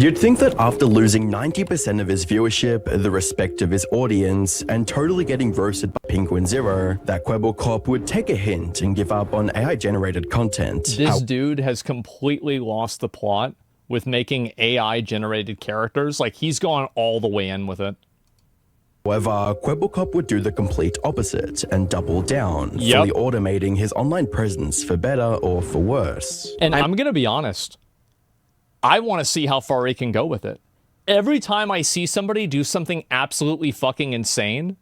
You'd think that after losing 90% of his viewership, the respect of his audience, and totally getting roasted by Penguin Zero, that Kwebbelkop would take a hint and give up on AI-generated content. This dude has completely lost the plot with making AI-generated characters. Like, he's gone all the way in with it. However, Kwebbelkop would do the complete opposite and double down, fully automating his online presence for better or for worse. And I'm gonna be honest, I want to see how far he can go with it. Every time I see somebody do something absolutely fucking insane,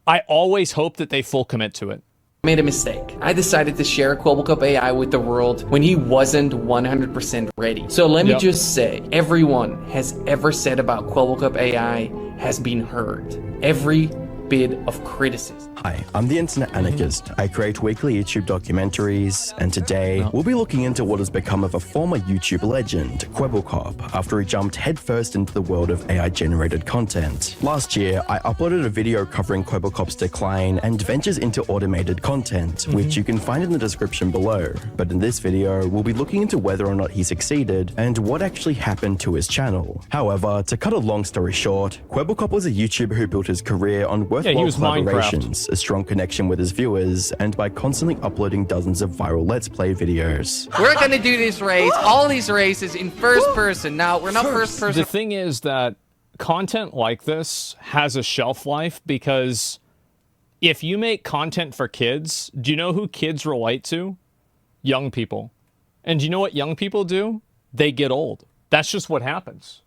I always hope that they full commit to it. Made a mistake. I decided to share Kwebbelkop AI with the world when he wasn't 100% ready. So let me just say, everyone has ever said about Kwebbelkop AI has been heard. Every bit of criticism. Hi, I'm the Internet Anarchist. I create weekly YouTube documentaries, and today we'll be looking into what has become of a former YouTube legend, Kwebbelkop, after he jumped headfirst into the world of AI-generated content. Last year, I uploaded a video covering Kwebbelkop's decline and ventures into automated content, which you can find in the description below. But in this video, we'll be looking into whether or not he succeeded and what actually happened to his channel. However, to cut a long story short, Kwebbelkop was a YouTuber who built his career on worthwhile collaborations, a strong connection with his viewers, and by constantly uploading dozens of viral Let's Play videos. We're gonna do this race, all these races in first person. Now, we're not first person. The thing is that content like this has a shelf life because if you make content for kids, do you know who kids relate to? Young people. And do you know what young people do? They get old. That's just what happens.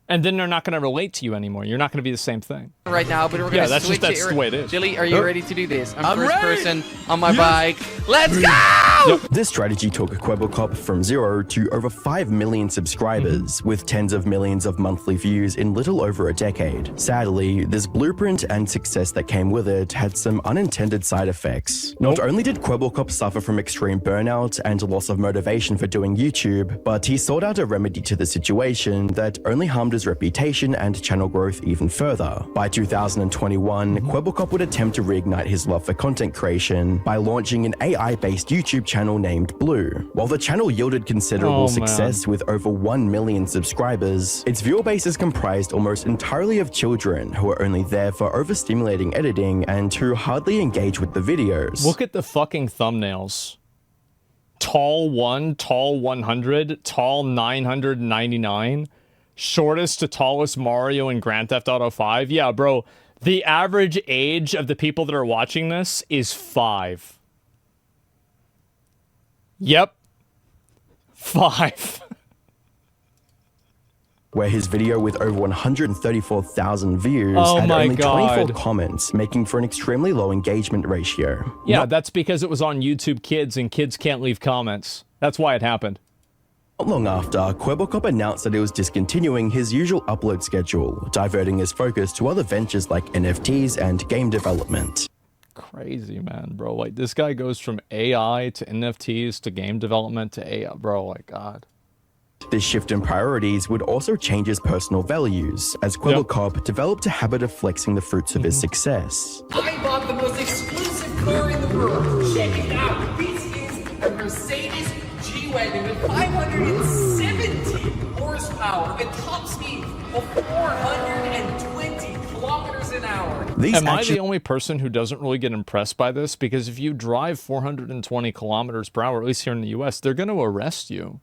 And then they're not going to relate to you anymore. You're not going to be the same thing. Right now, but we're going to switch that's the way it is. Jilly, are you ready to do this? I'm first person on my bike. Let's go! This strategy took Kwebbelkop from 0 to over 5 million subscribers, with tens of millions of monthly views in little over a decade. Sadly, this blueprint and success that came with it had some unintended side effects. Not only did Kwebbelkop suffer from extreme burnout and loss of motivation for doing YouTube, but he sought out a remedy to the situation that only harmed his reputation and channel growth even further. By 2021, Kwebbelkop would attempt to reignite his love for content creation by launching an AI-based YouTube channel named Blue. While the channel yielded considerable success with over 1 million subscribers, its viewer base is comprised almost entirely of children who are only there for overstimulating editing and who hardly engage with the videos. Look at the fucking thumbnails. Tall 1, tall 100, tall 999. Shortest to tallest Mario in Grand Theft Auto 5. Yeah, bro, the average age of the people that are watching this is 5. Yep. 5. Where his video with over 134,000 views had only 24 comments, making for an extremely low engagement ratio. Yeah, that's because it was on YouTube Kids, and kids can't leave comments. That's why it happened. Not long after, Kwebbelkop announced that he was discontinuing his usual upload schedule, diverting his focus to other ventures like NFTs and game development. Crazy, man, bro. Like, this guy goes from AI to NFTs to game development to AI, bro. Like, God. This shift in priorities would also change his personal values, as Kwebbelkop developed a habit of flexing the fruits of his success. I bought the most exclusive car in the world. Check it out. This is a Mercedes G-Wagon with 570 horsepower and top speed of 420 kilometers an hour. Am I the only person who doesn't really get impressed by this? Because if you drive 420 kilometers per hour, at least here in the US, they're going to arrest you.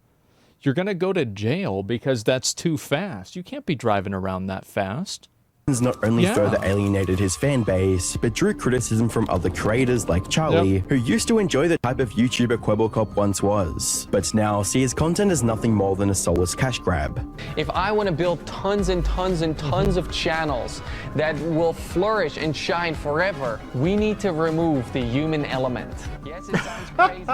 You're going to go to jail because that's too fast. You can't be driving around that fast. Not only further alienated his fan base, but drew criticism from other creators like Charlie, who used to enjoy the type of YouTuber Kwebbelkop once was, but now see his content as nothing more than a soulless cash grab. If I want to build tons and tons and tons of channels that will flourish and shine forever, we need to remove the human element. Yes, it sounds crazy.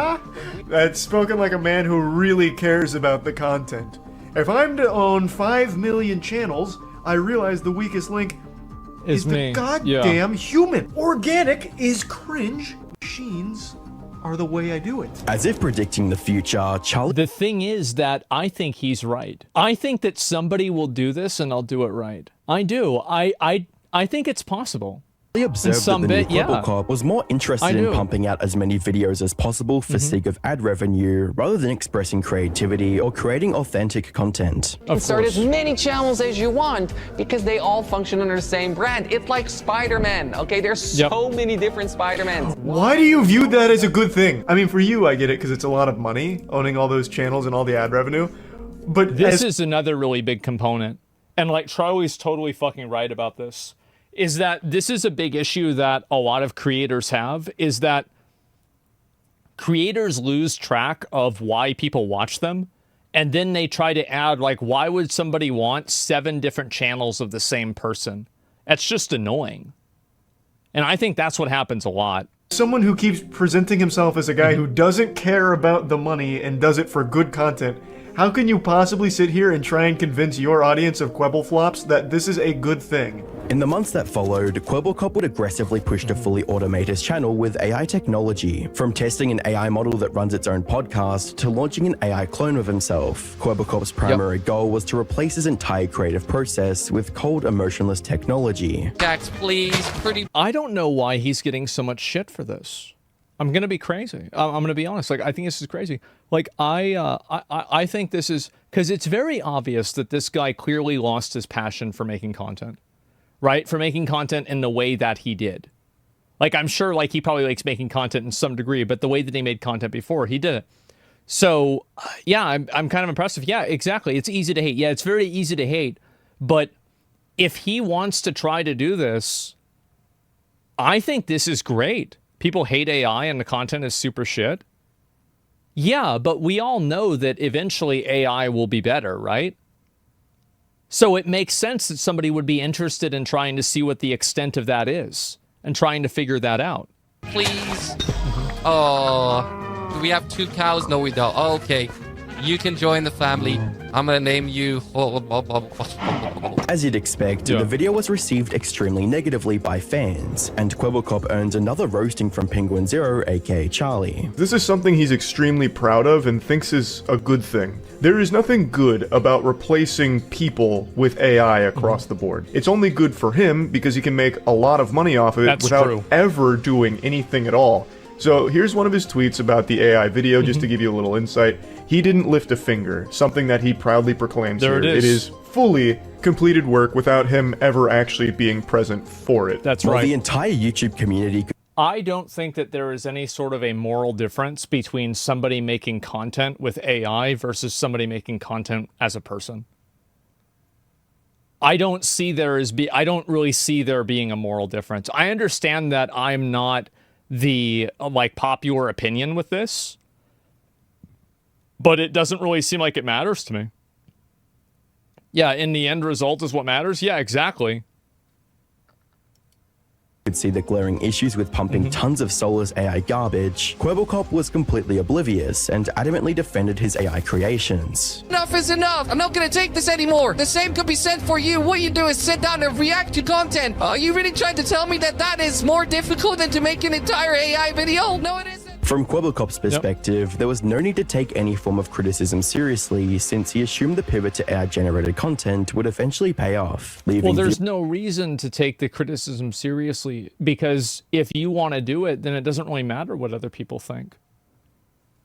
That's spoken like a man who really cares about the content. If I'm to own 5 million channels, I realize the weakest link is the goddamn human. Organic is cringe. Machines are the way I do it. As if predicting the future, Charlie... The thing is that I think he's right. I think that somebody will do this and I'll do it right. I do. I think it's possible. They observed that some the bit, new yeah. Kwebbelkop was more interested in pumping out as many videos as possible for sake of ad revenue, rather than expressing creativity or creating authentic content. Start as many channels as you want because they all function under the same brand. It's like Spider-Man, okay? There's so many different Spider-Mans. Why do you view that as a good thing? I mean, for you, I get it because it's a lot of money owning all those channels and all the ad revenue. But this is another really big component. And like Charlie's totally fucking right about this. Is that this is a big issue that a lot of creators have, is that creators lose track of why people watch them, and then they try to add, like, why would somebody want 7 different channels of the same person? That's just annoying. And I think that's what happens a lot. Someone who keeps presenting himself as a guy who doesn't care about the money and does it for good content, how can you possibly sit here and try and convince your audience of Kwebbelflops that this is a good thing? In the months that followed, Kwebbelkop would aggressively push to fully automate his channel with AI technology, from testing an AI model that runs its own podcast to launching an AI clone of himself. Kwebbelkop's primary goal was to replace his entire creative process with cold, emotionless technology. Jax, please, I don't know why he's getting so much shit for this. I'm gonna be crazy. I'm gonna be honest. Like, I think this is crazy. Like, I think this is because it's very obvious that this guy clearly lost his passion for making content, right? For making content in the way that he did. Like, I'm sure, like, he probably likes making content in some degree, but the way that he made content before, he did it. So, yeah, I'm kind of impressive. Yeah, exactly. It's easy to hate. Yeah, it's very easy to hate. But if he wants to try to do this, I think this is great. People hate AI and the content is super shit. Yeah, but we all know that eventually AI will be better, right? So it makes sense that somebody would be interested in trying to see what the extent of that is and trying to figure that out. please. Oh, do we have 2 cows? No, we don't. Oh, okay. You can join the family. I'm gonna name you. As you'd expect, the video was received extremely negatively by fans, and Kwebbelkop earns another roasting from Penguin Zero, aka Charlie. This is something he's extremely proud of and thinks is a good thing. There is nothing good about replacing people with AI across the board. It's only good for him because he can make a lot of money off of it without ever doing anything at all. So here's one of his tweets about the AI video, just to give you a little insight. He didn't lift a finger, something that he proudly proclaims here. It is fully completed work without him ever actually being present for it. That's right. Well, the entire YouTube community... I don't think that there is any sort of a moral difference between somebody making content with AI versus somebody making content as a person. I don't really see there being a moral difference. I understand that I'm not the popular opinion with this, but it doesn't really seem like it matters to me. Yeah, in the end result is what matters. Yeah, exactly. Could see the glaring issues with pumping tons of soulless AI garbage. Kwebbelkop was completely oblivious and adamantly defended his AI creations. Enough is enough. I'm not gonna take this anymore. The same could be said for you. What you do is sit down and react to content. Are you really trying to tell me that that is more difficult than to make an entire AI video? No, it isn't. From Kwebbelkop's perspective, there was no need to take any form of criticism seriously, since he assumed the pivot to AI-generated content would eventually pay off. Well, there's no reason to take the criticism seriously, because if you want to do it, then it doesn't really matter what other people think.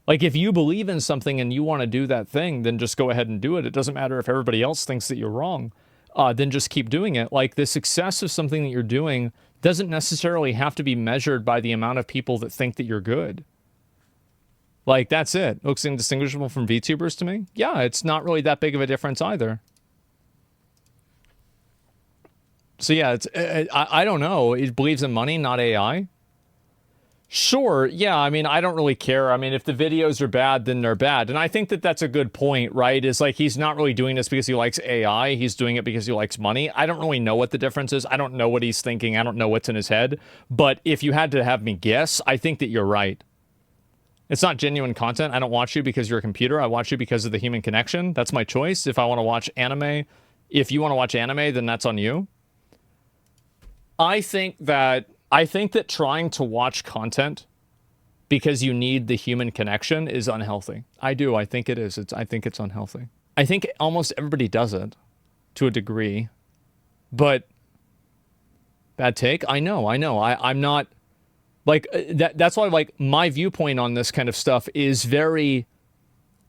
Like, if you believe in something and you want to do that thing, then just go ahead and do it. It doesn't matter if everybody else thinks that you're wrong. Then just keep doing it. Like, the success of something that you're doing doesn't necessarily have to be measured by the amount of people that think that you're good. Like, that's it. Looks indistinguishable from VTubers to me? Yeah, it's not really that big of a difference either. So yeah, I don't know. It believes in money, not AI. Sure, yeah, I mean, I don't really care. I mean, if the videos are bad, then they're bad. And I think that that's a good point, right? Is like, he's not really doing this because he likes AI. He's doing it because he likes money. I don't really know what the difference is. I don't know what he's thinking. I don't know what's in his head. But if you had to have me guess, I think that you're right. It's not genuine content. I don't watch you because you're a computer. I watch you because of the human connection. That's my choice. If I want to watch anime, if you want to watch anime, then that's on you. I think that trying to watch content because you need the human connection is unhealthy. I do. I think it is. I think it's unhealthy. I think almost everybody does it to a degree, but Bad take. I know. I'm not like that's why like my viewpoint on this kind of stuff is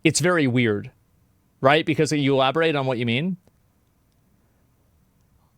it's very weird, right? Because you elaborate on what you mean.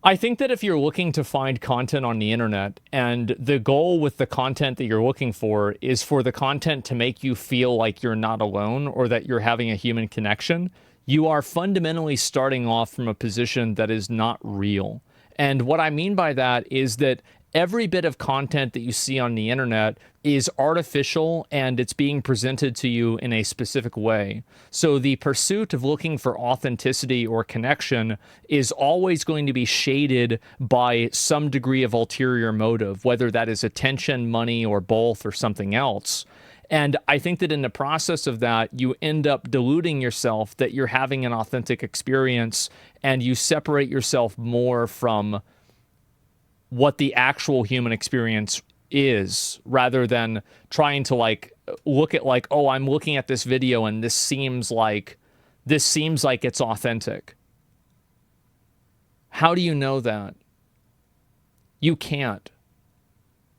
I think that if you're looking to find content on the internet and the goal with the content that you're looking for is for the content to make you feel like you're not alone or that you're having a human connection, you are fundamentally starting off from a position that is not real. And what I mean by that is that every bit of content that you see on the internet is artificial and it's being presented to you in a specific way. So the pursuit of looking for authenticity or connection is always going to be shaded by some degree of ulterior motive, whether that is attention, money, or both, or something else. And I think that in the process of that, you end up deluding yourself that you're having an authentic experience and you separate yourself more from what the actual human experience is, rather than trying to like look at like, oh, I'm looking at this video and this seems like it's authentic. How do you know that? You can't.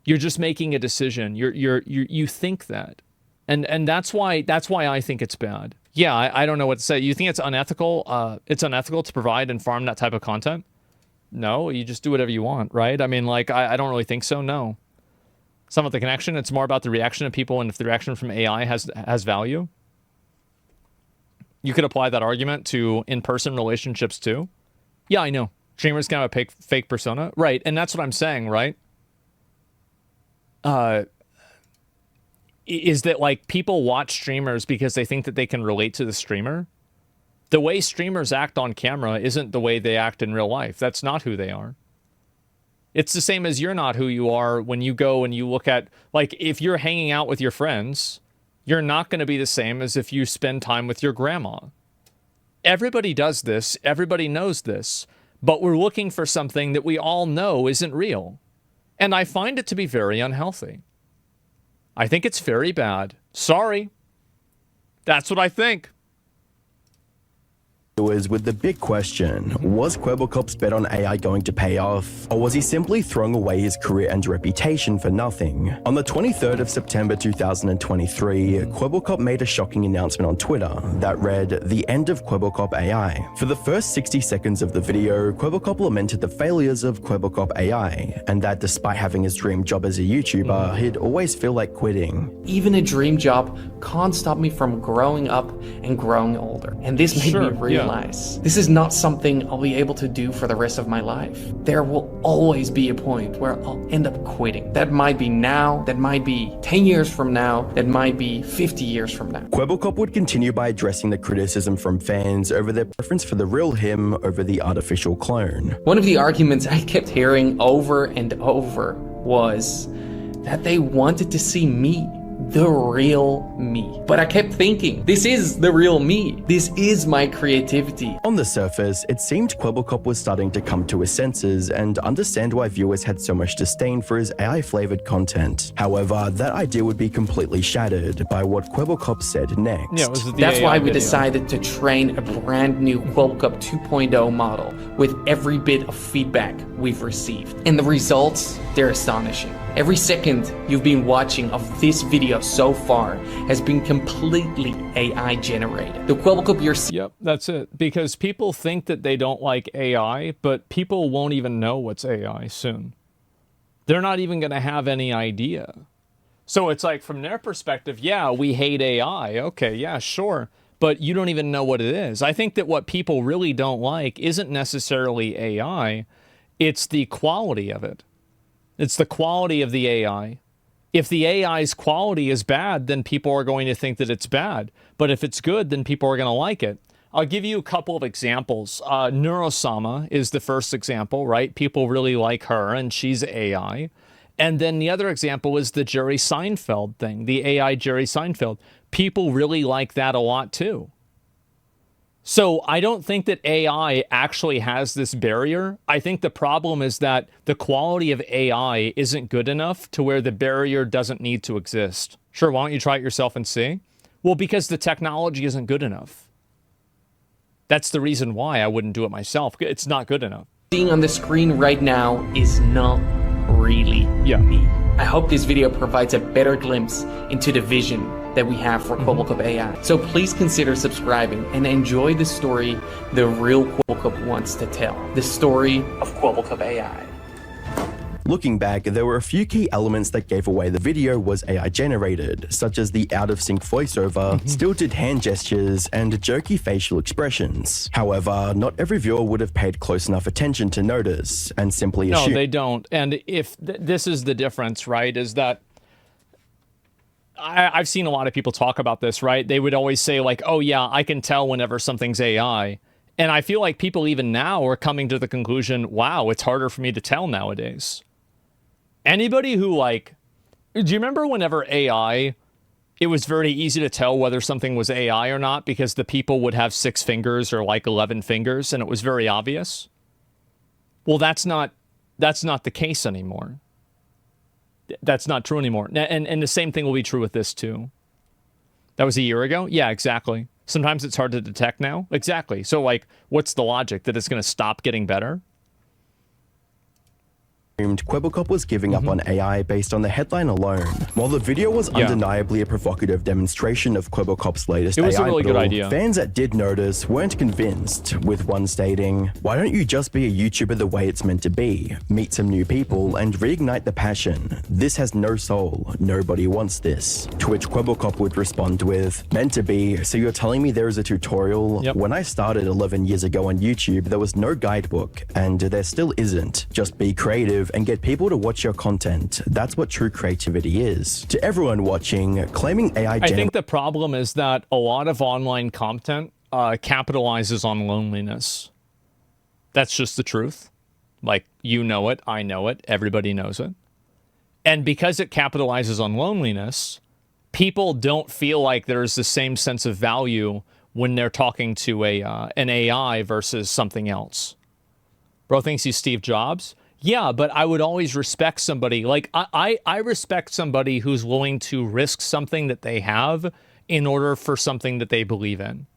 You're just making a decision. You think that. And that's why I think it's bad. Yeah, I don't know what to say. You think it's unethical? It's unethical to provide and farm that type of content? No, you just do whatever you want, right? I mean, like, I don't really think so, no. It's not about the connection, it's more about the reaction of people, and if the reaction from AI has value. You could apply that argument to in-person relationships too. Yeah, I know. Streamers can have a fake persona. Right, and that's what I'm saying, right? Is that, like, people watch streamers because they think that they can relate to the streamer? The way streamers act on camera isn't the way they act in real life. That's not who they are. It's the same as you're not who you are when you go and you look at, like, if you're hanging out with your friends, you're not going to be the same as if you spend time with your grandma. Everybody does this. Everybody knows this. But we're looking for something that we all know isn't real. And I find it to be very unhealthy. I think it's very bad. Sorry. That's what I think. Was with the big question, was Kwebbelkop's bet on AI going to pay off, or was he simply throwing away his career and reputation for nothing? On the 23rd of September 2023, Kwebbelkop made a shocking announcement on Twitter that read, "The end of Kwebbelkop AI." For the first 60 seconds of the video, Kwebbelkop lamented the failures of Kwebbelkop AI, and that despite having his dream job as a YouTuber, he'd always feel like quitting. Even a dream job can't stop me from growing up and growing older. And this made me realize this is not something I'll be able to do for the rest of my life. There will always be a point where I'll end up quitting. That might be now, that might be 10 years from now, that might be 50 years from now. Kwebbelkop would continue by addressing the criticism from fans over their preference for the real him over the artificial clone. One of the arguments I kept hearing over and over was that they wanted to see me, the real me. But I kept thinking, this is the real me. This is my creativity. On the surface, it seemed Kwebbelkop was starting to come to his senses and understand why viewers had so much disdain for his AI-flavored content. However, that idea would be completely shattered by what Kwebbelkop said next. Yeah, that's why we decided to train a brand new Kwebbelkop 2.0 model with every bit of feedback we've received. And the results, they're astonishing. Every second you've been watching of this video so far has been completely AI generated. The Kwebbelkop you're seeing. Yep, that's it. Because people think that they don't like AI, but people won't even know what's AI soon. They're not even going to have any idea. So it's like, from their perspective, yeah, we hate AI. Okay, yeah, sure. But you don't even know what it is. I think that what people really don't like isn't necessarily AI. It's the quality of it. It's the quality of the AI. If the AI's quality is bad, then people are going to think that it's bad. But if it's good, then people are going to like it. I'll give you a couple of examples. Neurosama is the first example, right? People really like her, and she's AI. And then the other example is the Jerry Seinfeld thing, the AI Jerry Seinfeld. People really like that a lot too. So I don't think that AI actually has this barrier. I think the problem is that the quality of AI isn't good enough to where the barrier doesn't need to exist. Sure, why don't you try it yourself and see? Well, because the technology isn't good enough. That's the reason why I wouldn't do it myself. It's not good enough. Seeing on the screen right now is not really Yeah. need. I hope this video provides a better glimpse into the vision that we have for Kwebbelkop AI. So please consider subscribing and enjoy the story the real Kwebbelkop wants to tell. The story of Kwebbelkop AI. Looking back, there were a few key elements that gave away the video was AI generated, such as the out-of-sync voiceover, stilted hand gestures, and jerky facial expressions. However, not every viewer would have paid close enough attention to notice, and simply assumed— No, they don't. And if this is the difference, right, is that I've seen a lot of people talk about this, right? They would always say like, oh yeah, I can tell whenever something's AI. And I feel like people even now are coming to the conclusion, wow, it's harder for me to tell nowadays. Anybody who like, do you remember whenever AI, it was very easy to tell whether something was AI or not because the people would have 6 fingers or like 11 fingers and it was very obvious? Well, that's not the case anymore. That's not true anymore. And the same thing will be true with this too. That was a year ago? Yeah, exactly. Sometimes it's hard to detect now. Exactly. So like, what's the logic? That it's going to stop getting better? Kwebbelkop was giving up on AI based on the headline alone. While the video was undeniably a provocative demonstration of Kwebbelkop's latest AI it was a really good idea. Fans that did notice weren't convinced, with one stating, "Why don't you just be a YouTuber the way it's meant to be? Meet some new people and reignite the passion. This has no soul. Nobody wants this." To which Kwebbelkop would respond with, "Meant to be, so you're telling me there is a tutorial? Yep. When I started 11 years ago on YouTube, there was no guidebook, and there still isn't. Just be creative and get people to watch your content. That's what true creativity is." To everyone watching, claiming AI I think the problem is that a lot of online content capitalizes on loneliness. That's just the truth. Like, you know it, I know it, everybody knows it. And because it capitalizes on loneliness, people don't feel like there's the same sense of value when they're talking to an AI versus something else. Bro thinks he's Steve Jobs. Yeah, but I would always respect somebody. Like, I respect somebody who's willing to risk something that they have in order for something that they believe in.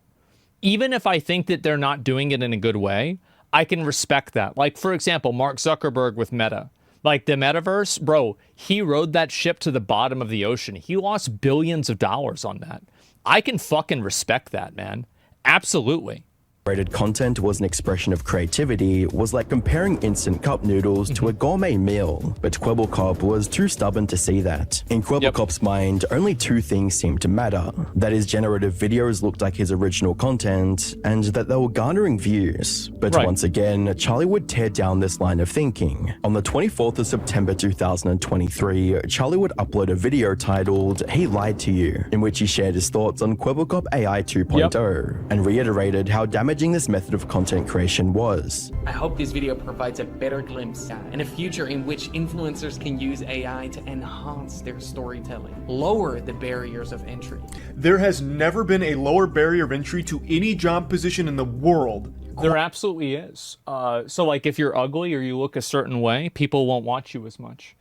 Even if I think that they're not doing it in a good way, I can respect that. Like, for example, Mark Zuckerberg with Meta. Like, the metaverse, bro, he rode that ship to the bottom of the ocean. He lost billions of dollars on that. I can fucking respect that, man. Absolutely. Generated content was an expression of creativity was like comparing instant cup noodles to a gourmet meal, but Kwebbelkop was too stubborn to see that. In Kwebbelkop's mind, only 2 things seemed to matter. That his generative videos looked like his original content, and that they were garnering views. But once again, Charlie would tear down this line of thinking. On the 24th of September 2023, Charlie would upload a video titled "He Lied to You," in which he shared his thoughts on Kwebbelkop AI 2.0, and reiterated how damaging this method of content creation was. I hope this video provides a better glimpse and a future in which influencers can use AI to enhance their storytelling, lower the barriers of entry. There has never been a lower barrier of entry to any job position in the world. There absolutely is. So like if you're ugly or you look a certain way, people won't watch you as much.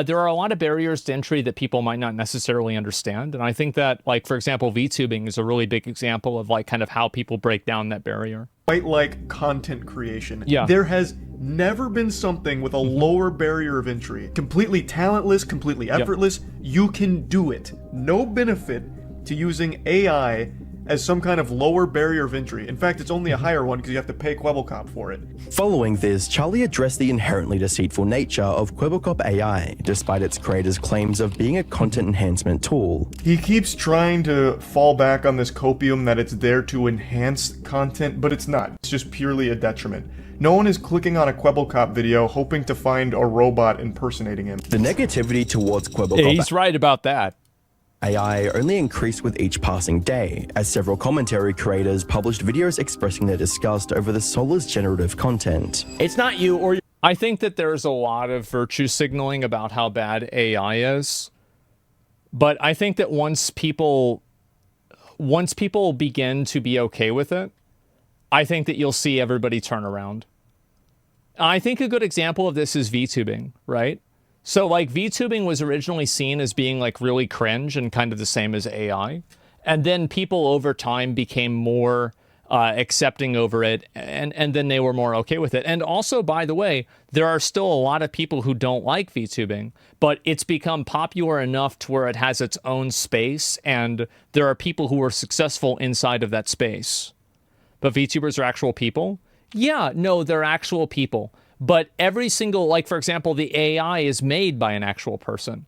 There are a lot of barriers to entry that people might not necessarily understand. And I think that, like, for example, VTubing is a really big example of, like, kind of how people break down that barrier. Quite like content creation. Yeah. There has never been something with a lower barrier of entry. Completely talentless, completely effortless. You can do it. No benefit to using AI as some kind of lower barrier of entry. In fact, it's only a higher one because you have to pay Kwebbelkop for it. Following this, Charlie addressed the inherently deceitful nature of Kwebbelkop AI, despite its creators' claims of being a content enhancement tool. He keeps trying to fall back on this copium that it's there to enhance content, but it's not. It's just purely a detriment. No one is clicking on a Kwebbelkop video hoping to find a robot impersonating him. The negativity towards Kwebbelkop He's right about that. AI only increased with each passing day, as several commentary creators published videos expressing their disgust over the soulless generative content. It's not you or you. I think that there's a lot of virtue signaling about how bad AI is. But I think that once people begin to be okay with it, I think that you'll see everybody turn around. I think a good example of this is VTubing, right? So like VTubing was originally seen as being like really cringe and kind of the same as AI. And then people over time became more accepting over it, and then they were more okay with it. And also, by the way, there are still a lot of people who don't like VTubing, but it's become popular enough to where it has its own space, and there are people who are successful inside of that space. But VTubers are actual people? Yeah, no, they're actual people. But every single, like, for example, the AI is made by an actual person.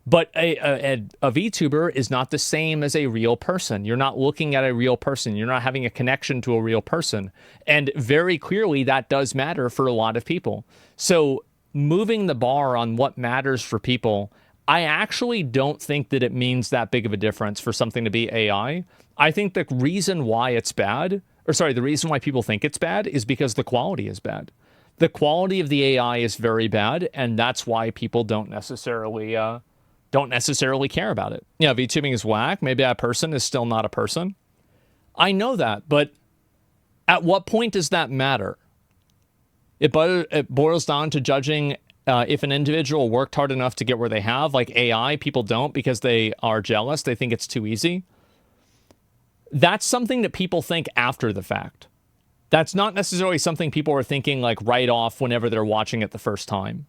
But a VTuber is not the same as a real person. You're not looking at a real person. You're not having a connection to a real person. And very clearly, that does matter for a lot of people. So moving the bar on what matters for people, I actually don't think that it means that big of a difference for something to be AI. I think the reason why it's bad, the reason why people think it's bad is because the quality is bad. The quality of the AI is very bad, and that's why people don't necessarily care about it. Yeah, VTubing is whack. Maybe that person is still not a person. I know that, but at what point does that matter? It boils down to judging if an individual worked hard enough to get where they have. Like AI, people don't because they are jealous. They think it's too easy. That's something that people think after the fact. That's not necessarily something people are thinking like right off whenever they're watching it the first time.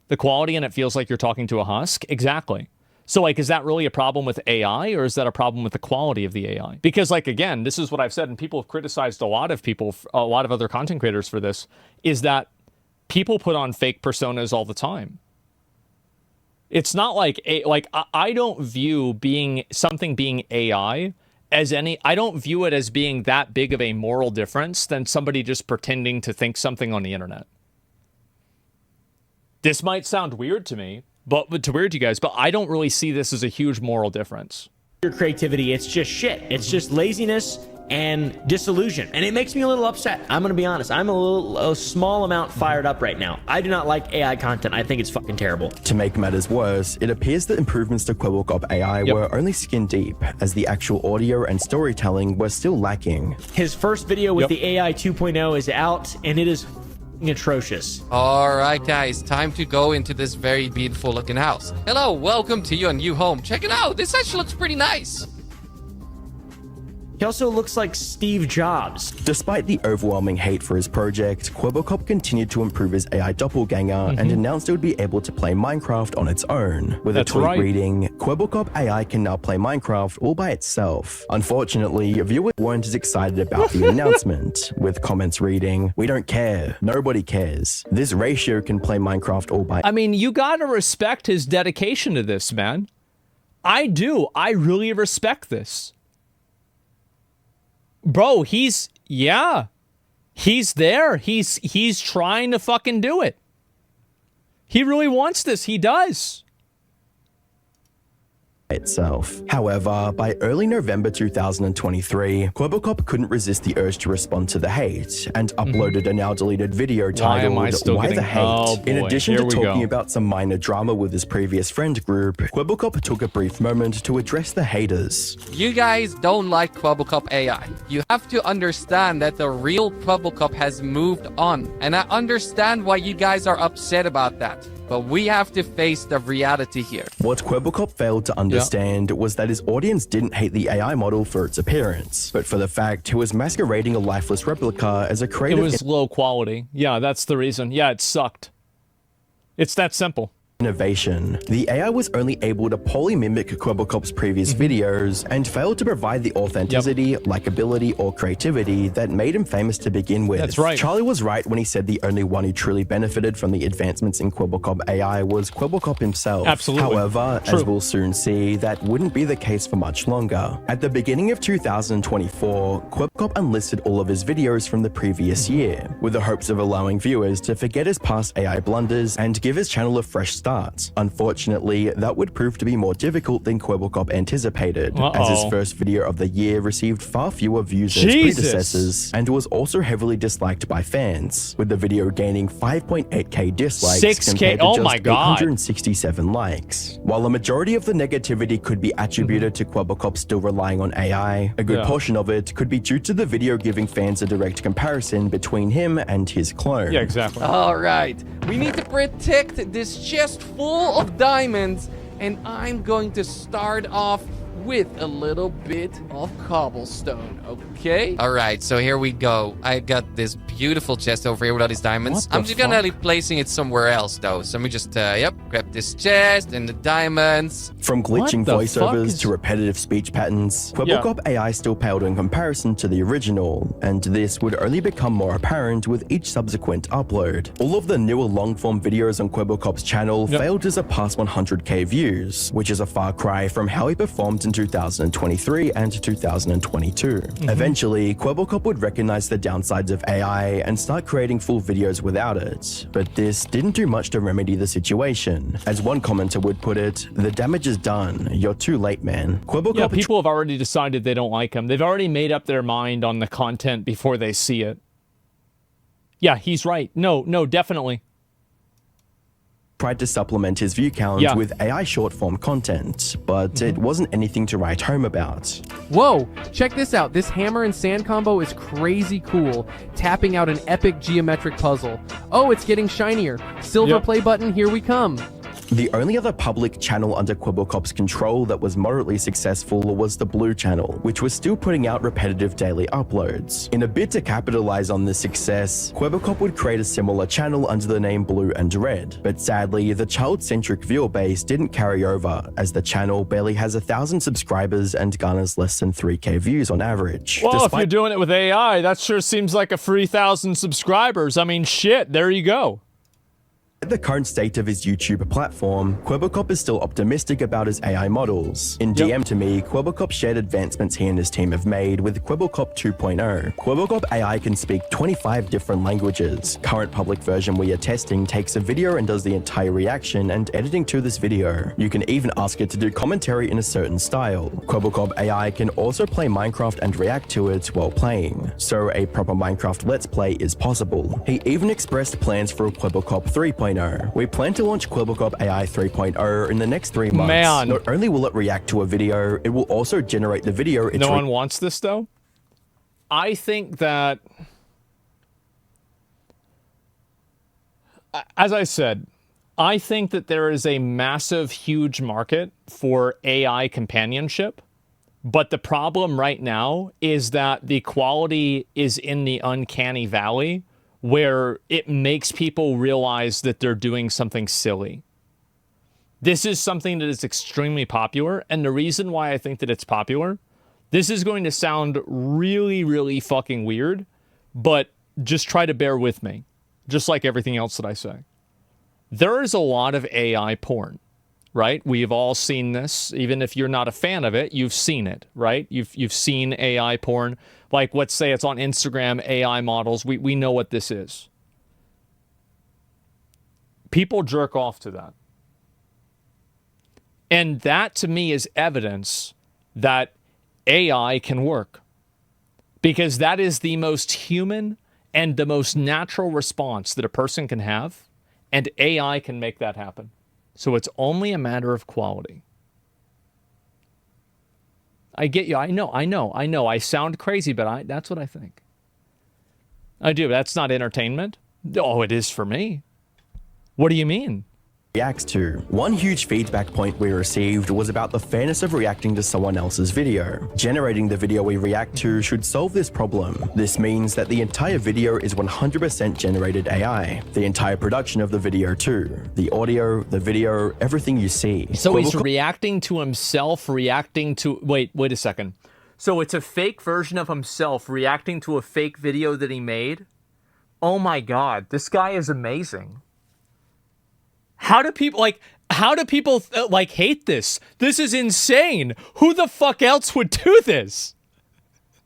The quality and it feels like you're talking to a husk? Exactly. So, like, is that really a problem with AI, or is that a problem with the quality of the AI? Because, like, again, this is what I've said, and people have criticized a lot of other content creators for this, is that people put on fake personas all the time. It's not like, I don't view something being AI as I don't view it as being that big of a moral difference than somebody just pretending to think something on the internet. This might sound weird to me, but you guys, but I don't really see this as a huge moral difference. Your creativity, it's just shit. It's just laziness and disillusion. And it makes me a little upset. I'm going to be honest. I'm a small amount fired up right now. I do not like AI content. I think it's fucking terrible. To make matters worse, it appears that improvements to Kwebbelkop AI were only skin deep, as the actual audio and storytelling were still lacking. His first video with the AI 2.0 is out, and it is atrocious. All right, guys, time to go into this very beautiful looking house. Hello, welcome to your new home. Check it out. This actually looks pretty nice. He also looks like Steve Jobs. Despite the overwhelming hate for his project, Kwebbelkop continued to improve his AI doppelganger and announced it would be able to play Minecraft on its own, with a tweet reading, "Kwebbelkop AI can now play Minecraft all by itself." Unfortunately, viewers weren't as excited about the announcement, with comments reading, "We don't care. Nobody cares. This ratio can play Minecraft all by..." I mean, you gotta respect his dedication to this, man. I do. I really respect this. Bro, he's there. He's trying to fucking do it. He really wants this. He does. Itself. However, by early November 2023, Kwebbelkop couldn't resist the urge to respond to the hate and uploaded a now deleted video titled "Why the Hate?" Oh, In addition to talking about some minor drama with his previous friend group, Kwebbelkop took a brief moment to address the haters. You guys don't like Kwebbelkop AI. You have to understand that the real Kwebbelkop has moved on, and I understand why you guys are upset about that. But we have to face the reality here. What Kwebbelkop failed to understand was that his audience didn't hate the AI model for its appearance, but for the fact he was masquerading a lifeless replica as a creative... It was low quality. Yeah, that's the reason. Yeah, it sucked. It's that simple. Innovation. The AI was only able to poorly mimic Kwebbelkop's previous videos and failed to provide the authenticity, likability, or creativity that made him famous to begin with. That's right. Charlie was right when he said the only one who truly benefited from the advancements in Kwebbelkop AI was Kwebbelkop himself. Absolutely. However, as we'll soon see, that wouldn't be the case for much longer. At the beginning of 2024, Kwebbelkop unlisted all of his videos from the previous year, with the hopes of allowing viewers to forget his past AI blunders and give his channel a fresh start. Unfortunately, that would prove to be more difficult than Kwebbelkop anticipated, as his first video of the year received far fewer views than its predecessors, and was also heavily disliked by fans, with the video gaining 5.8k dislikes 6K? compared to Oh just my God. 867 likes. While a majority of the negativity could be attributed to Kwebbelkop still relying on AI, a good portion of it could be due to the video giving fans a direct comparison between him and his clone. Yeah, exactly. All right, we need to protect this chest full of diamonds, and I'm going to start off with a little bit of cobblestone, okay? All right, so here we go. I got this beautiful chest over here with all these diamonds. I'm just gonna be placing it somewhere else, though. So let me just, grab this chest and the diamonds. From glitching voiceovers to repetitive speech patterns, Kwebbelkop AI still paled in comparison to the original, and this would only become more apparent with each subsequent upload. All of the newer long-form videos on Kwebbelkop's channel failed to surpass 100k views, which is a far cry from how he performed in 2023 and 2022. Eventually, Kwebbelkop would recognize the downsides of AI and start creating full videos without it, but this didn't do much to remedy the situation. As one commenter would put it, the damage is done, you're too late, man. Kwebbelkop people have already decided they don't like him. They've already made up their mind on the content before they see it. Yeah, he's right. No, definitely. Tried to supplement his view count with AI short-form content, but it wasn't anything to write home about. Whoa, check this out. This hammer and sand combo is crazy cool, tapping out an epic geometric puzzle. Oh, it's getting shinier. Silver play button, here we come. The only other public channel under Kwebbelkop's control that was moderately successful was the Blue channel, which was still putting out repetitive daily uploads. In a bid to capitalize on this success, Kwebbelkop would create a similar channel under the name Blue and Red, but sadly, the child-centric viewer base didn't carry over, as the channel barely has 1,000 subscribers and garners less than 3k views on average. Well, if you're doing it with AI, that sure seems like a free 1,000 subscribers. I mean, shit, there you go. At the current state of his YouTube platform, Kwebbelkop is still optimistic about his AI models. In DM to me, Kwebbelkop shared advancements he and his team have made with Kwebbelkop 2.0. Kwebbelkop AI can speak 25 different languages. Current public version we are testing takes a video and does the entire reaction and editing to this video. You can even ask it to do commentary in a certain style. Kwebbelkop AI can also play Minecraft and react to it while playing, so a proper Minecraft Let's Play is possible. He even expressed plans for Kwebbelkop 3.0. We plan to launch Kwebbelkop AI 3.0 in the next 3 months. Man. Not only will it react to a video, it will also generate the video. No one wants this, though? I think that, as I said, I think that there is a massive, huge market for AI companionship. But the problem right now is that the quality is in the uncanny valley, where it makes people realize that they're doing something silly. This is something that is extremely popular, and the reason why I think that it's popular, this is going to sound really, really fucking weird, but just try to bear with me, just like everything else that I say. There is a lot of AI porn, right? We've all seen this. Even if you're not a fan of it, you've seen it, right? You've seen AI porn. Like, let's say it's on Instagram, AI models. We know what this is. People jerk off to that. And that, to me, is evidence that AI can work. Because that is the most human and the most natural response that a person can have. And AI can make that happen. So it's only a matter of quality. I get you. I know. I sound crazy, but that's what I think. I do. That's not entertainment. Oh, it is for me. What do you mean? Reacts to. One huge feedback point we received was about the fairness of reacting to someone else's video. Generating the video we react to should solve this problem. This means that the entire video is 100% generated AI. The entire production of the video too. The audio, the video, everything you see. So he's reacting to himself, reacting to... Wait a second. So it's a fake version of himself reacting to a fake video that he made? Oh my god, this guy is amazing. How do people hate this? This is insane. Who the fuck else would do this?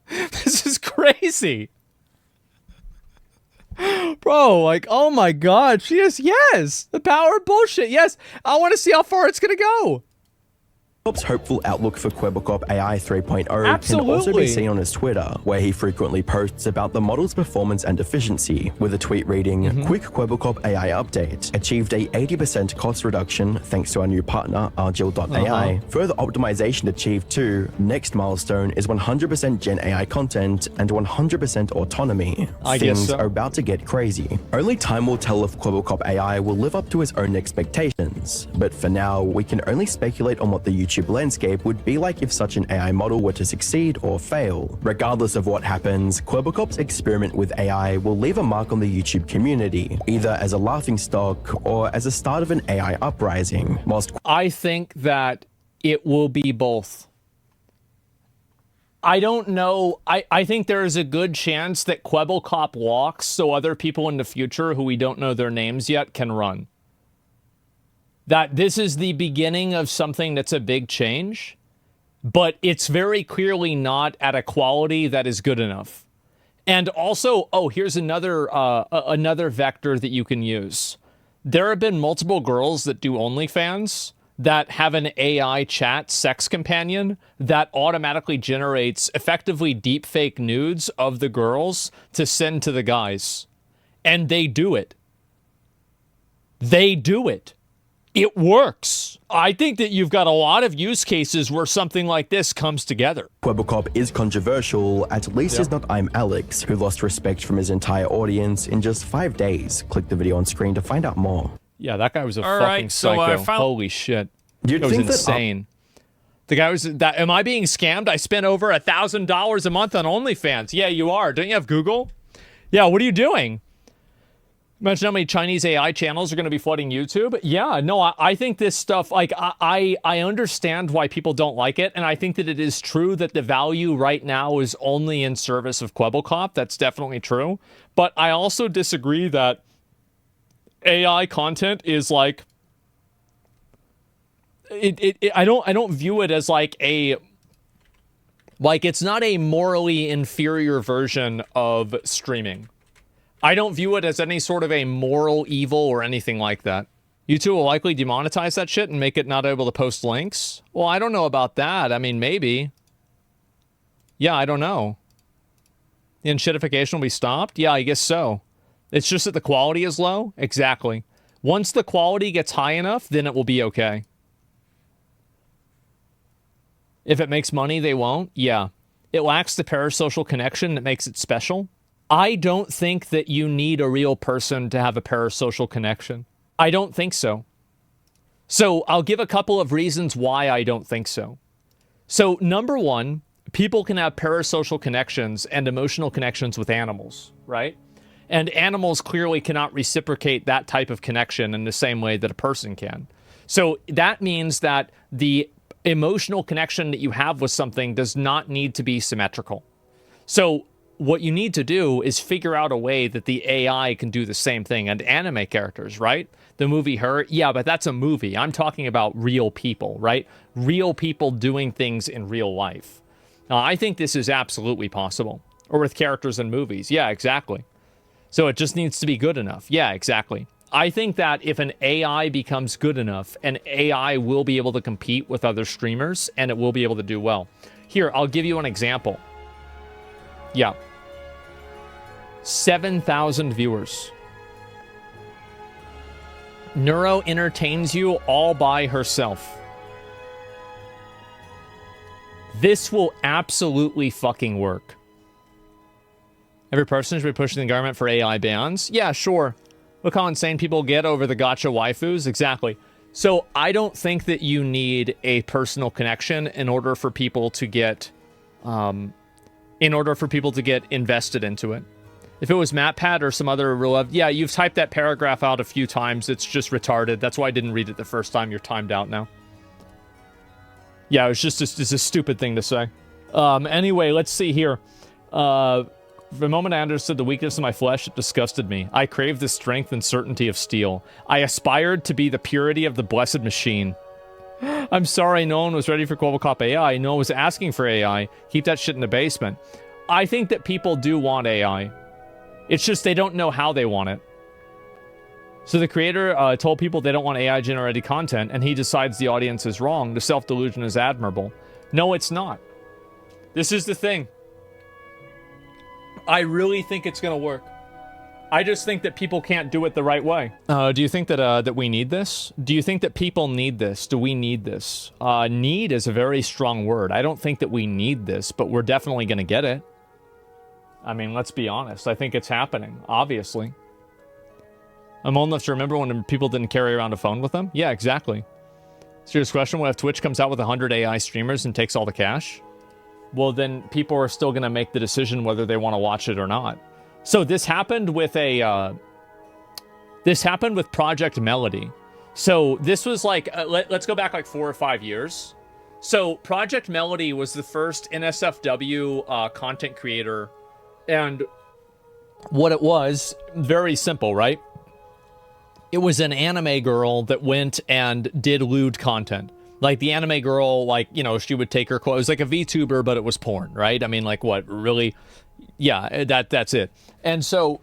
This is crazy. Bro, like, oh my god, yes, the power of bullshit, yes. I want to see how far it's gonna go. Kwebbelkop's hopeful outlook for Kwebbelkop AI 3.0 can also be seen on his Twitter, where he frequently posts about the model's performance and efficiency, with a tweet reading, Quick Kwebbelkop AI update. Achieved a 80% cost reduction thanks to our new partner, Argil.ai. Further optimization achieved too. Next milestone is 100% Gen AI content and 100% autonomy. Things are about to get crazy. Only time will tell if Kwebbelkop AI will live up to his own expectations, but for now, we can only speculate on what the YouTube YouTube landscape would be like if such an AI model were to succeed or fail. Regardless of what happens, Kwebbelkop's experiment with AI will leave a mark on the YouTube community, either as a laughingstock or as a start of an AI uprising. Whilst I think that it will be both. I don't know. I think there is a good chance that Kwebbelkop walks so other people in the future who we don't know their names yet can run. That this is the beginning of something that's a big change, but it's very clearly not at a quality that is good enough. And also, oh, here's another vector that you can use. There have been multiple girls that do OnlyFans that have an AI chat sex companion that automatically generates effectively deepfake nudes of the girls to send to the guys. And they do it. They do it. It works. I think that you've got a lot of use cases where something like this comes together. Kwebbelkop is controversial, at least it's not I'm Alex, who lost respect from his entire audience in just 5 days. Click the video on screen to find out more. Yeah, that guy was a fucking psycho. Holy shit. You'd That was think insane. The guy was that. Am I being scammed? I spent over $1,000 a month on OnlyFans. Yeah, you are. Don't you have Google? Yeah, what are you doing? Imagine how many Chinese AI channels are going to be flooding YouTube. Yeah, no, I think this stuff, like, I understand why people don't like it, and I think that it is true that the value right now is only in service of Kwebbelkop. That's definitely true. But I also disagree that AI content is like, I don't view it as like it's not a morally inferior version of streaming. I don't view it as any sort of a moral evil or anything like that. YouTube will likely demonetize that shit and make it not able to post links. Well, I don't know about that. I mean, maybe. Yeah, I don't know. The enshittification will be stopped? Yeah, I guess so. It's just that the quality is low? Exactly. Once the quality gets high enough, then it will be okay. If it makes money, they won't? Yeah. It lacks the parasocial connection that makes it special. I don't think that you need a real person to have a parasocial connection. I don't think so. So I'll give a couple of reasons why I don't think so. So number one, people can have parasocial connections and emotional connections with animals, right? And animals clearly cannot reciprocate that type of connection in the same way that a person can. So that means that the emotional connection that you have with something does not need to be symmetrical. So what you need to do is figure out a way that the AI can do the same thing. And anime characters, right? The movie Her, yeah, but that's a movie. I'm talking about real people, right? Real people doing things in real life. I think this is absolutely possible. Or with characters in movies. Yeah, exactly. So it just needs to be good enough. Yeah, exactly. I think that if an AI becomes good enough, an AI will be able to compete with other streamers, and it will be able to do well. Here, I'll give you an example. Yeah. 7,000 viewers. Neuro entertains you all by herself. This will absolutely fucking work. Every person should be pushing the government for AI bans? Yeah, sure. Look how insane people get over the gotcha waifus. Exactly. So I don't think that you need a personal connection in order for people to get, invested into it. If it was MatPat or some other real, yeah, you've typed that paragraph out a few times. It's just retarded. That's why I didn't read it the first time. You're timed out now. Yeah, it's a stupid thing to say. Anyway, let's see here. For a moment I understood the weakness of my flesh, it disgusted me. I craved the strength and certainty of steel. I aspired to be the purity of the blessed machine. I'm sorry no one was ready for Kwebbelkop AI. No one was asking for AI. Keep that shit in the basement. I think that people do want AI. It's just they don't know how they want it. So the creator told people they don't want AI-generated content, and he decides the audience is wrong. The self-delusion is admirable. No, it's not. This is the thing. I really think it's going to work. I just think that people can't do it the right way. Do you think that we need this? Do you think that people need this? Do we need this? Need is a very strong word. I don't think that we need this, but we're definitely going to get it. I mean, let's be honest. I think it's happening, obviously. I'm old enough to remember when people didn't carry around a phone with them. Yeah, exactly. Serious question, what if Twitch comes out with 100 AI streamers and takes all the cash? Well, then people are still going to make the decision whether they want to watch it or not. So this happened with Project Melody. So this was like, let's go back like 4 or 5 years. So Project Melody was the first NSFW content creator. And what it was, very simple, right? It was an anime girl that went and did lewd content. Like the anime girl, like, you know, she would take her clothes. It was like a VTuber, but it was porn, right? I mean, like what, really? Yeah, that's it. And so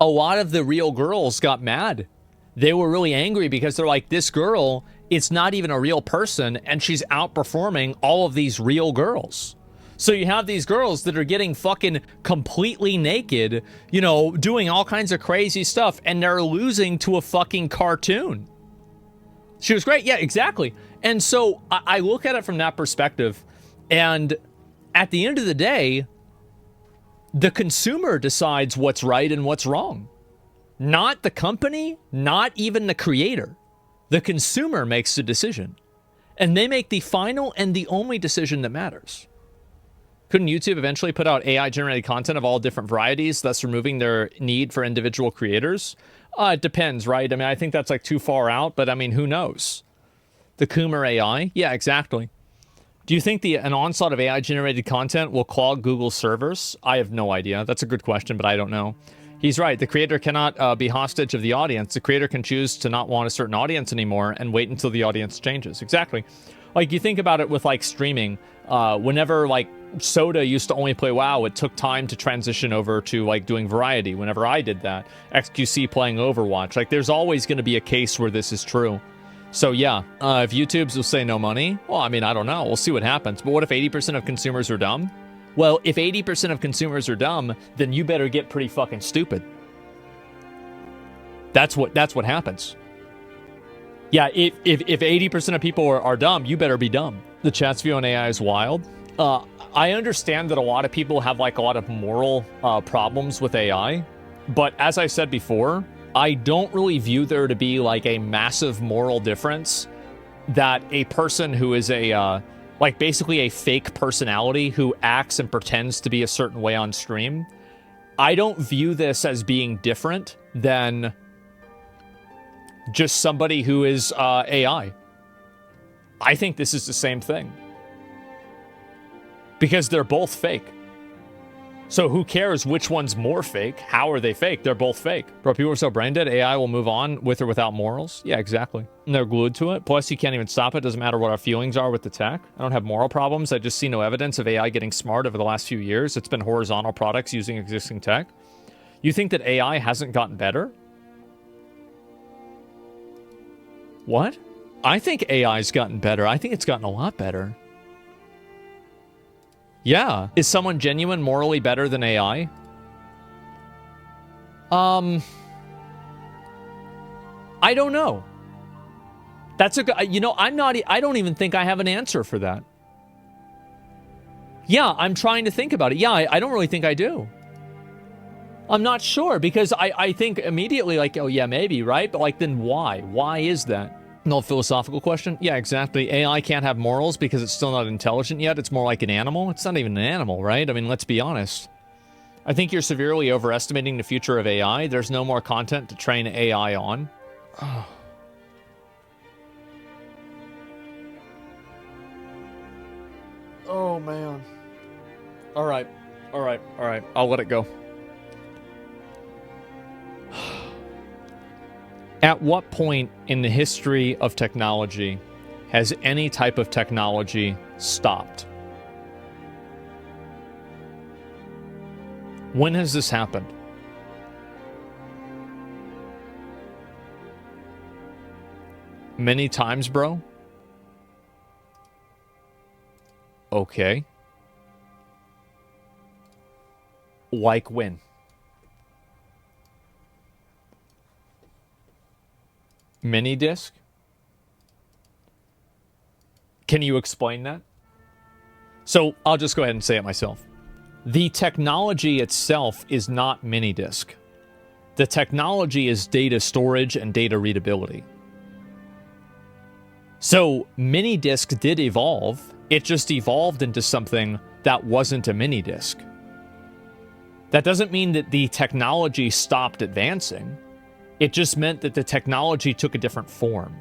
a lot of the real girls got mad. They were really angry because they're like, this girl, it's not even a real person, and she's outperforming all of these real girls. So you have these girls that are getting fucking completely naked, you know, doing all kinds of crazy stuff, and they're losing to a fucking cartoon. She was great. Yeah, exactly. And so I look at it from that perspective, and at the end of the day, the consumer decides what's right and what's wrong. Not the company, not even the creator. The consumer makes the decision. And they make the final and the only decision that matters. Couldn't YouTube eventually put out AI-generated content of all different varieties, thus removing their need for individual creators? It depends, right? I mean, I think that's like too far out, but I mean, who knows? The Coomer AI? Yeah, exactly. Do you think an onslaught of AI-generated content will clog Google's servers? I have no idea. That's a good question, but I don't know. He's right. The creator cannot be hostage of the audience. The creator can choose to not want a certain audience anymore and wait until the audience changes. Exactly. Like, you think about it with, like, streaming. Whenever, like, Soda used to only play WoW, it took time to transition over to, like, doing variety. Whenever I did that, XQC playing Overwatch. Like, there's always going to be a case where this is true. So, yeah, if YouTube's will say no money, well, I mean, I don't know. We'll see what happens. But what if 80% of consumers are dumb? Well, if 80% of consumers are dumb, then you better get pretty fucking stupid. That's what happens. Yeah, if 80% of people are dumb, you better be dumb. The chat's view on AI is wild. I understand that a lot of people have like a lot of moral problems with AI, but as I said before, I don't really view there to be like a massive moral difference that a person who is like basically a fake personality who acts and pretends to be a certain way on stream. I don't view this as being different than just somebody who is AI. I think this is the same thing. Because they're both fake. So who cares which one's more fake? How are they fake? They're both fake. Bro, people are so brain dead, AI will move on with or without morals? Yeah, exactly. And they're glued to it. Plus, you can't even stop it. Doesn't matter what our feelings are with the tech. I don't have moral problems. I just see no evidence of AI getting smart over the last few years. It's been horizontal products using existing tech. You think that AI hasn't gotten better? What? I think AI's gotten better. I think it's gotten a lot better. Yeah. Is someone genuine morally better than AI? I don't know. That's you know, I don't even think I have an answer for that. Yeah, I'm trying to think about it. Yeah, I don't really think I do. I'm not sure because I think immediately like, oh yeah, maybe, right? But like, then why? Why is that? No philosophical question? Yeah, exactly. AI can't have morals because it's still not intelligent yet. It's more like an animal. It's not even an animal, right? I mean, let's be honest. I think you're severely overestimating the future of AI. There's no more content to train AI on. Oh. Oh, man. All right. I'll let it go. At what point in the history of technology has any type of technology stopped? When has this happened? Many times, bro? Okay. Like when? Mini disc? Can you explain that? So I'll just go ahead and say it myself. The technology itself is not mini disc. The technology is data storage and data readability. So mini disc did evolve. It just evolved into something that wasn't a mini disc. That doesn't mean that the technology stopped advancing. It just meant that the technology took a different form.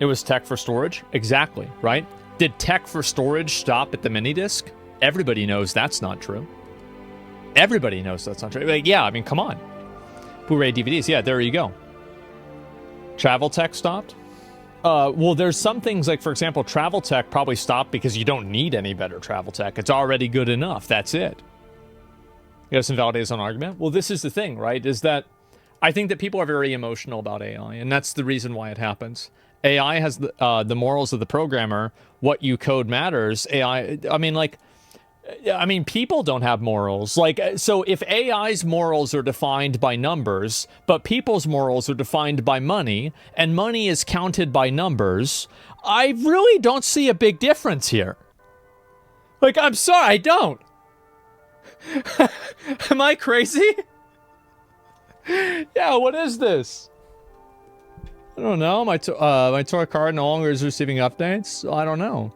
It was tech for storage? Exactly, right? Did tech for storage stop at the mini disc? Everybody knows that's not true. Everybody knows that's not true. Like, yeah, I mean, come on. Blu-ray DVDs, yeah, there you go. Travel tech stopped? Well, there's some things like, for example, travel tech probably stopped because you don't need any better travel tech. It's already good enough. That's it. You guys invalidate his own argument? Well, this is the thing, right? Is that I think that people are very emotional about AI, and that's the reason why it happens. AI has the morals of the programmer. What you code matters. AI, I mean, people don't have morals. Like, so if AI's morals are defined by numbers, but people's morals are defined by money, and money is counted by numbers, I really don't see a big difference here. Like, I'm sorry, I don't. Am I crazy? Yeah, what is this? I don't know. My Tor card no longer is receiving updates. I don't know.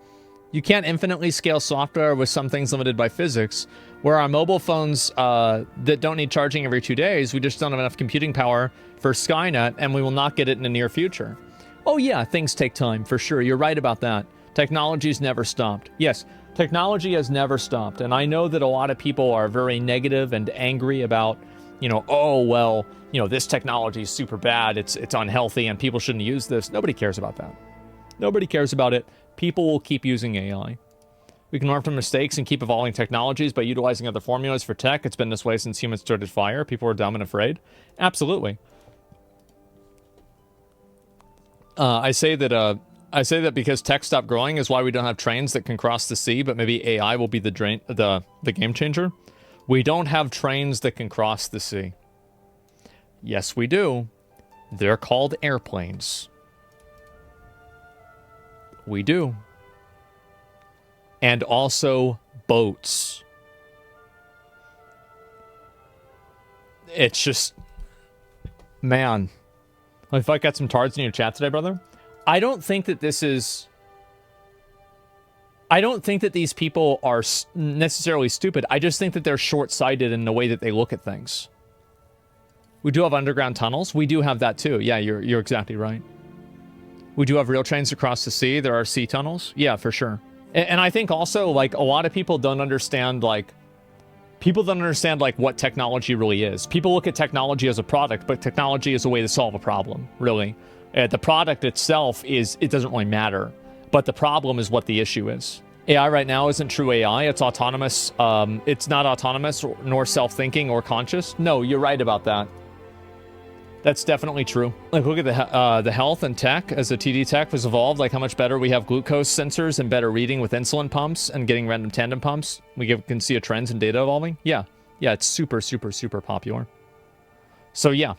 You can't infinitely scale software with some things limited by physics. Where our mobile phones that don't need charging every 2 days, we just don't have enough computing power for Skynet, and we will not get it in the near future. Oh yeah, things take time, for sure. You're right about that. Technology's never stopped. Yes, technology has never stopped. And I know that a lot of people are very negative and angry about, you know, oh, well, you know, this technology is super bad. It's unhealthy and people shouldn't use this. Nobody cares about that. Nobody cares about it. People will keep using AI. We can learn from mistakes and keep evolving technologies by utilizing other formulas for tech. It's been this way since humans started fire. People were dumb and afraid. Absolutely. I say that because tech stopped growing is why we don't have trains that can cross the sea, but maybe AI will be the game changer. We don't have trains that can cross the sea. Yes, we do. They're called airplanes. We do. And also boats. It's just... Man. If I got some tards in your chat today, brother, I don't think that this is... I don't think that these people are necessarily stupid. I just think that they're short-sighted in the way that they look at things. We do have underground tunnels. We do have that too. Yeah, you're exactly right. We do have real trains across the sea. There are sea tunnels. Yeah, for sure. And I think also, like, a lot of people don't understand, like, what technology really is. People look at technology as a product, but technology is a way to solve a problem, really. The product itself it doesn't really matter, but the problem is what the issue is. AI right now isn't true AI. It's autonomous. It's not autonomous nor self-thinking or conscious. No, you're right about that. That's definitely true. Like, look at the health and tech as the TD tech has evolved. Like, how much better we have glucose sensors and better reading with insulin pumps and getting random tandem pumps. We can see a trends in data evolving. Yeah, it's super, super, super popular. So yeah,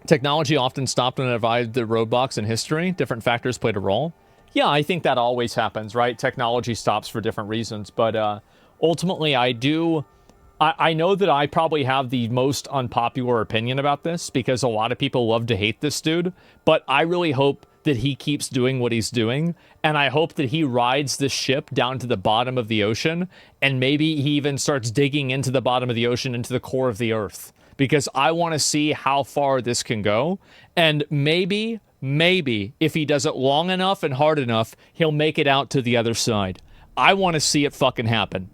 technology often stopped when it avoided the roadblocks in history. Different factors played a role. Yeah, I think that always happens, right? Technology stops for different reasons, but ultimately, I know that I probably have the most unpopular opinion about this because a lot of people love to hate this dude, but I really hope that he keeps doing what he's doing, and I hope that he rides this ship down to the bottom of the ocean, and maybe he even starts digging into the bottom of the ocean, into the core of the earth, because I want to see how far this can go, and maybe, if he does it long enough and hard enough, he'll make it out to the other side. I want to see it fucking happen.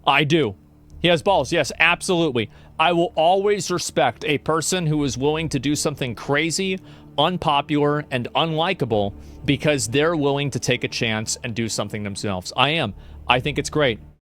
I do. He has balls. Yes, absolutely. I will always respect a person who is willing to do something crazy, unpopular, and unlikable because they're willing to take a chance and do something themselves. I am. I think it's great.